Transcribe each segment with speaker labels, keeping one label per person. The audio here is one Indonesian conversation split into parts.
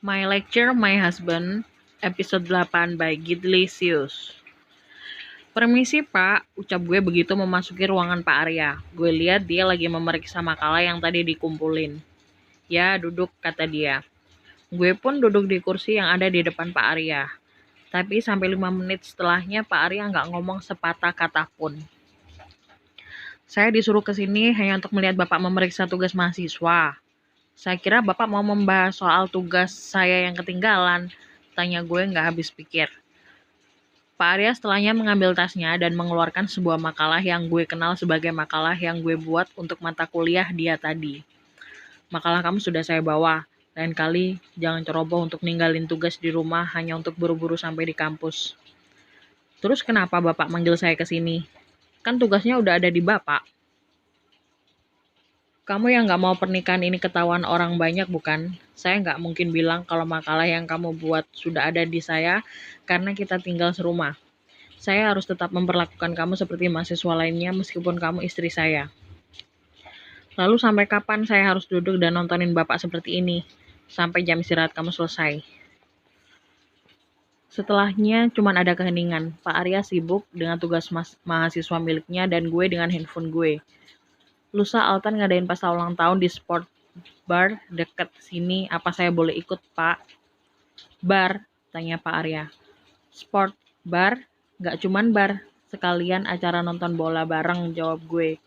Speaker 1: My Lecture, My Husband, episode 8 by Gidlisius. Permisi Pak, ucap gue begitu memasuki ruangan Pak Arya. Gue lihat dia lagi memeriksa makalah yang tadi dikumpulin. Ya, duduk, kata dia. Gue pun duduk di kursi yang ada di depan Pak Arya. Tapi sampai 5 menit setelahnya Pak Arya nggak ngomong sepatah kata pun. Saya disuruh ke sini hanya untuk melihat Bapak memeriksa tugas mahasiswa. Saya kira Bapak mau membahas soal tugas saya yang ketinggalan. Tanya gue nggak habis pikir. Pak Arya setelahnya mengambil tasnya dan mengeluarkan sebuah makalah yang gue kenal sebagai makalah yang gue buat untuk mata kuliah dia tadi. Makalah kamu sudah saya bawa. Lain kali jangan ceroboh untuk ninggalin tugas di rumah hanya untuk buru-buru sampai di kampus. Terus kenapa Bapak manggil saya ke sini? Kan tugasnya udah ada di Bapak. Kamu yang nggak mau pernikahan ini ketahuan orang banyak bukan? Saya nggak mungkin bilang kalau makalah yang kamu buat sudah ada di saya karena kita tinggal serumah. Saya harus tetap memperlakukan kamu seperti mahasiswa lainnya meskipun kamu istri saya. Lalu sampai kapan saya harus duduk dan nontonin Bapak seperti ini? Sampai jam istirahat kamu selesai. Setelahnya cuma ada keheningan. Pak Arya sibuk dengan tugas mahasiswa miliknya dan gue dengan handphone gue. Lusa Altan ngadain pesta ulang tahun di sport bar deket sini. Apa saya boleh ikut, Pak? Bar? Tanya Pak Arya. Sport bar? Gak cuman bar. Sekalian acara nonton bola bareng, jawab gue.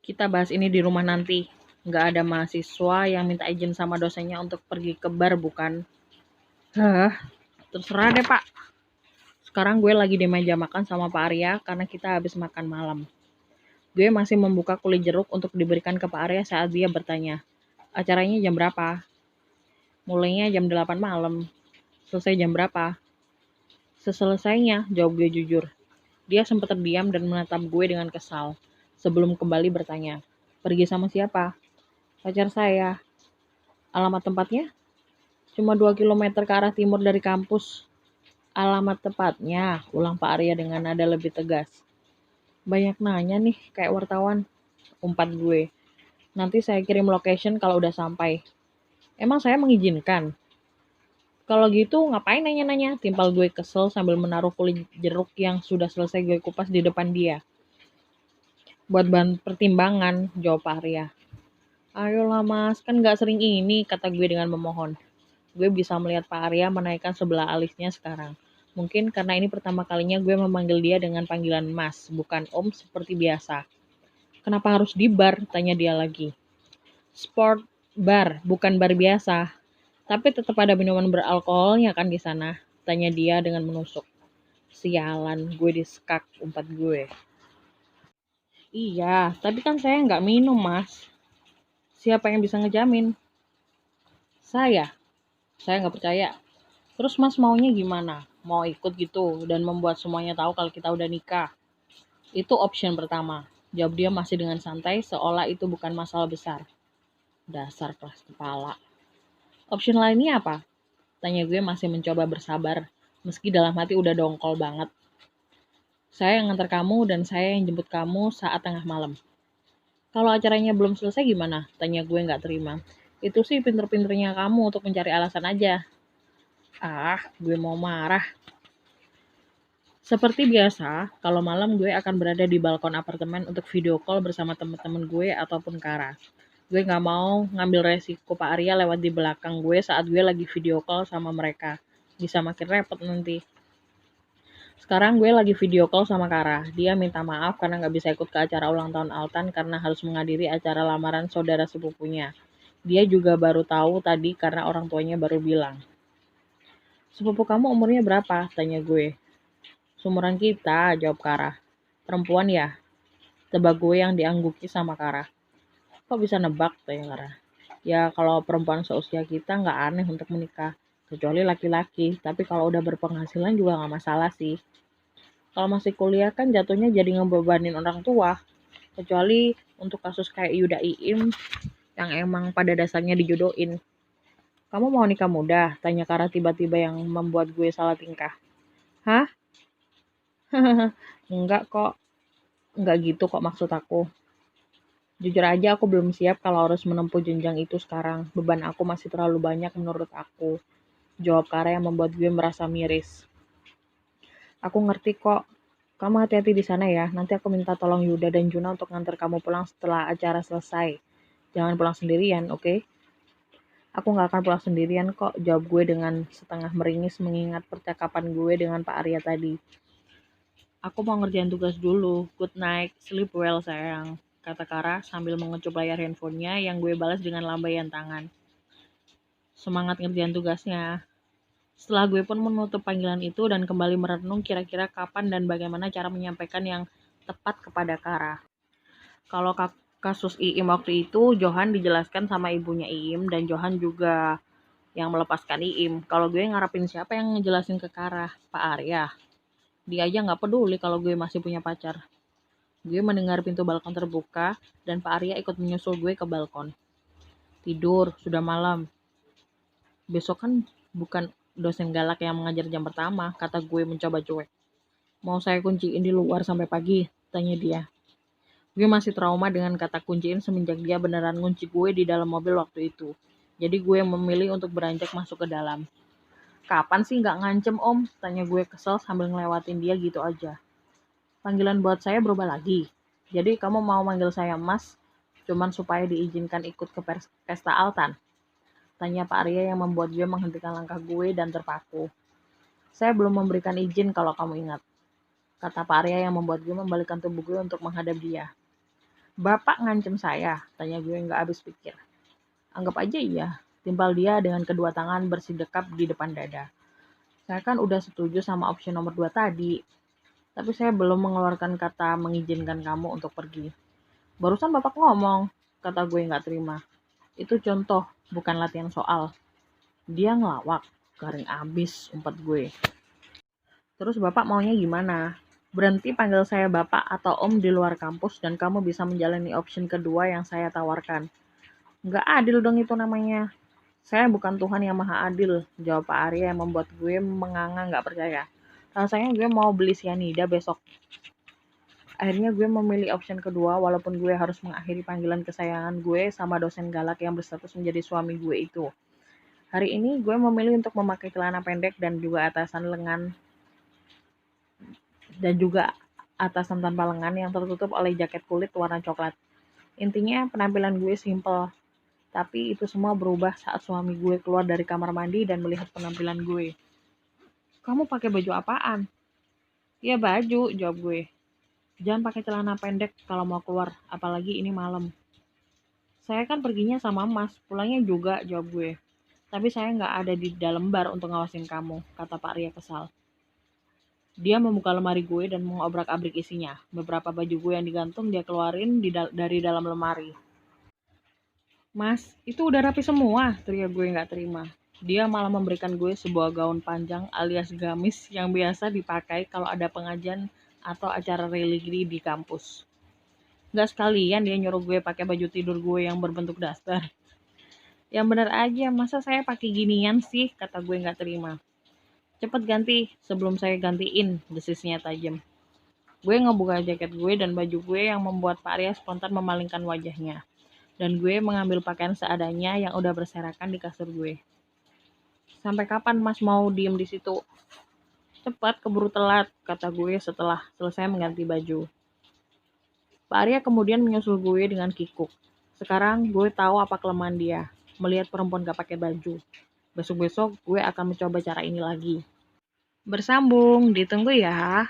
Speaker 1: Kita bahas ini di rumah nanti. Gak ada mahasiswa yang minta izin sama dosennya untuk pergi ke bar, bukan? Hah? Terserah deh, Pak. Sekarang gue lagi di meja makan sama Pak Arya karena kita habis makan malam. Gue masih membuka kulit jeruk untuk diberikan ke Pak Arya saat dia bertanya, acaranya jam berapa? Mulainya jam 8 malam. Selesai jam berapa? Seselesainya, jawab gue jujur. Dia sempat terdiam dan menatap gue dengan kesal. Sebelum kembali bertanya, pergi sama siapa? Pacar saya. Alamat tempatnya? Cuma 2 kilometer ke arah timur dari kampus. Alamat tepatnya, ulang Pak Arya dengan nada lebih tegas. Banyak nanya nih, kayak wartawan. Umpat gue. Nanti saya kirim location kalau udah sampai. Emang saya mengizinkan? Kalau gitu ngapain nanya-nanya? Timpal gue kesel sambil menaruh kulit jeruk yang sudah selesai gue kupas di depan dia. Buat bahan pertimbangan, jawab Pak Arya. Ayolah mas, kan gak sering ini, kata gue dengan memohon. Gue bisa melihat Pak Arya menaikkan sebelah alisnya sekarang. Mungkin karena ini pertama kalinya gue memanggil dia dengan panggilan mas, bukan om seperti biasa. Kenapa harus di bar? Tanya dia lagi. Sport bar, bukan bar biasa. Tapi tetap ada minuman beralkoholnya kan di sana? Tanya dia dengan menusuk. Sialan, gue disekak, umpat gue. Iya, tapi kan saya nggak minum mas. Siapa yang bisa ngejamin? Saya nggak percaya. Terus mas maunya gimana? Mau ikut gitu dan membuat semuanya tahu kalau kita udah nikah? Itu option pertama. Jawab dia masih dengan santai seolah itu bukan masalah besar. Dasar keras kepala. Option lainnya apa? Tanya gue masih mencoba bersabar, meski dalam hati udah dongkol banget. Saya yang ngantar kamu dan saya yang jemput kamu saat tengah malam. Kalau acaranya belum selesai gimana? Tanya gue nggak terima. Itu sih pinter-pinternya kamu untuk mencari alasan aja. Gue mau marah. Seperti biasa, kalau malam gue akan berada di balkon apartemen untuk video call bersama teman-teman gue ataupun Kara. Gue nggak mau ngambil resiko Pak Arya lewat di belakang gue saat gue lagi video call sama mereka. Bisa makin repot nanti. Sekarang gue lagi video call sama Kara. Dia minta maaf karena nggak bisa ikut ke acara ulang tahun Altan karena harus menghadiri acara lamaran saudara sepupunya. Dia juga baru tahu tadi karena orang tuanya baru bilang. Sepupu kamu umurnya berapa? Tanya gue. Seumuran kita, jawab Kara. Perempuan ya? Tebak gue yang diangguki sama Kara. Kok bisa nebak? Tanya Kara. Ya kalau perempuan seusia kita nggak aneh untuk menikah. Kecuali laki-laki, tapi kalau udah berpenghasilan juga nggak masalah sih. Kalau masih kuliah kan jatuhnya jadi ngebebanin orang tua. Kecuali untuk kasus kayak Yuda Iim yang emang pada dasarnya dijodohin. Kamu mau nikah muda? Tanya Kara tiba-tiba yang membuat gue salah tingkah. Hah? Enggak kok. Enggak gitu kok maksud aku. Jujur aja aku belum siap kalau harus menempuh jenjang itu sekarang. Beban aku masih terlalu banyak menurut aku. Jawab Kara yang membuat gue merasa miris. Aku ngerti kok. Kamu hati-hati di sana ya. Nanti aku minta tolong Yuda dan Juna untuk nganter kamu pulang setelah acara selesai. Jangan pulang sendirian, oke? Aku nggak akan pulang sendirian kok, jawab gue dengan setengah meringis mengingat percakapan gue dengan Pak Arya tadi. Aku mau ngerjain tugas dulu. Good night, sleep well sayang, kata Kara sambil mengecup layar handphonenya yang gue balas dengan lambaian tangan. Semangat ngerjain tugasnya. Setelah gue pun menutup panggilan itu dan kembali merenung kira-kira kapan dan bagaimana cara menyampaikan yang tepat kepada Kara. Kalau kasus Iim waktu itu, Johan dijelaskan sama ibunya Iim dan Johan juga yang melepaskan Iim. Kalau gue ngarepin siapa yang ngejelasin ke Kara? Pak Arya. Dia aja nggak peduli kalau gue masih punya pacar. Gue mendengar pintu balkon terbuka dan Pak Arya ikut menyusul gue ke balkon. Tidur, sudah malam. Besok kan bukan dosen galak yang mengajar jam pertama, kata gue mencoba cuek. Mau saya kunciin di luar sampai pagi? Tanya dia. Gue masih trauma dengan kata kunciin semenjak dia beneran ngunci gue di dalam mobil waktu itu. Jadi gue memilih untuk beranjak masuk ke dalam. Kapan sih nggak ngancem om? Tanya gue kesel sambil ngelewatin dia gitu aja. Panggilan buat saya berubah lagi. Jadi kamu mau manggil saya mas, cuman supaya diizinkan ikut ke pesta Altan? Tanya Pak Arya yang membuat gue menghentikan langkah gue dan terpaku. Saya belum memberikan izin kalau kamu ingat, kata Pak Arya yang membuat gue membalikkan tubuh gue untuk menghadap dia. Bapak ngancem saya, tanya gue nggak habis pikir. Anggap aja iya, timpal dia dengan kedua tangan bersidekap di depan dada. Saya kan udah setuju sama opsi nomor 2 tadi, tapi saya belum mengeluarkan kata mengizinkan kamu untuk pergi. Barusan bapak ngomong, kata gue nggak terima. Itu contoh, bukan latihan soal. Dia ngelawak, garing abis umpat gue. Terus bapak maunya gimana? Berhenti panggil saya bapak atau om di luar kampus dan kamu bisa menjalani option kedua yang saya tawarkan. Nggak adil dong itu namanya. Saya bukan Tuhan yang maha adil, jawab Pak Arya yang membuat gue menganga nggak percaya. Rasanya gue mau beli sianida besok. Akhirnya gue memilih option kedua walaupun gue harus mengakhiri panggilan kesayangan gue sama dosen galak yang berstatus menjadi suami gue itu. Hari ini gue memilih untuk memakai celana pendek dan juga atasan tanpa lengan yang tertutup oleh jaket kulit warna coklat. Intinya penampilan gue simple, tapi itu semua berubah saat suami gue keluar dari kamar mandi dan melihat penampilan gue. Kamu pakai baju apaan? Ya baju, jawab gue. Jangan pakai celana pendek kalau mau keluar, apalagi ini malam. Saya kan perginya sama mas, pulangnya juga, jawab gue. Tapi saya nggak ada di dalam bar untuk ngawasin kamu, kata Pak Ria kesal. Dia membuka lemari gue dan mengobrak-abrik isinya. Beberapa baju gue yang digantung dia keluarin dari dalam lemari. Mas, itu udah rapi semua, teriak gue nggak terima. Dia malah memberikan gue sebuah gaun panjang alias gamis yang biasa dipakai kalau ada pengajian atau acara religi di kampus. Nggak sekalian dia nyuruh gue pakai baju tidur gue yang berbentuk daster. Yang bener aja, masa saya pakai ginian sih, kata gue nggak terima. Cepet ganti, sebelum saya gantiin, desisnya tajam. Gue ngebuka jaket gue dan baju gue yang membuat Pak Arya spontan memalingkan wajahnya. Dan gue mengambil pakaian seadanya yang udah berserakan di kasur gue. Sampai kapan mas mau diem di situ? Cepat, keburu telat, kata gue setelah selesai mengganti baju. Pak Arya kemudian menyusul gue dengan kikuk. Sekarang gue tahu apa kelemahan dia, melihat perempuan gak pakai baju. Besok-besok gue akan mencoba cara ini lagi. Bersambung, ditunggu ya.